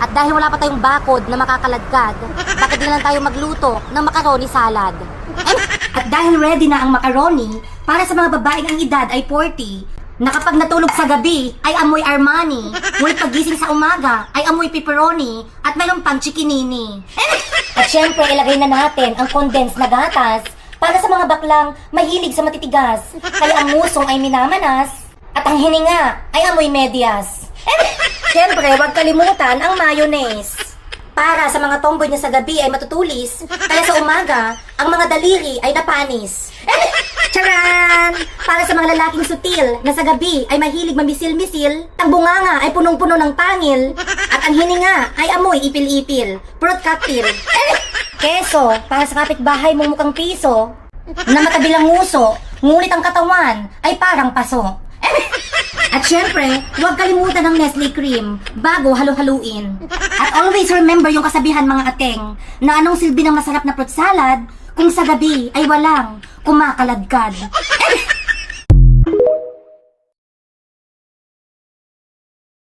At dahil wala pa tayong bakod na makakaladkad, bakit di na lang tayo magluto ng macaroni salad? At dahil ready na ang macaroni, para sa mga babaeng ang edad ay 40, na kapag natulog sa gabi ay amoy Armani, ngunit pagising sa umaga ay amoy pepperoni at mayroon pang chikinini. At syempre, ilagay na natin ang condensed na gatas para sa mga baklang mahilig sa matitigas, kaya ang musong ay minamanas at ang hininga ay amoy medyas. Syempre, huwag kalimutan ang mayonnaise. Para sa mga tomboy na sa gabi ay matutulis, kaya sa umaga, ang mga daliri ay napanis. Charan! Para sa mga lalaking sutil na sa gabi ay mahilig mamisil-misil, ang bunganga ay punong-puno ng pangil, at ang hininga ay amoy ipil-ipil, fruit cocktail. Keso, para sa kapitbahay mong mukhang piso, na matabilang nguso, ngunit ang katawan ay parang paso. At syempre, huwag kalimutan ng Nestle cream bago halo-haluin. At always remember yung kasabihan mga ateng, na anong silbi ng masarap na fruit salad kung sa gabi ay walang kumakaladkad.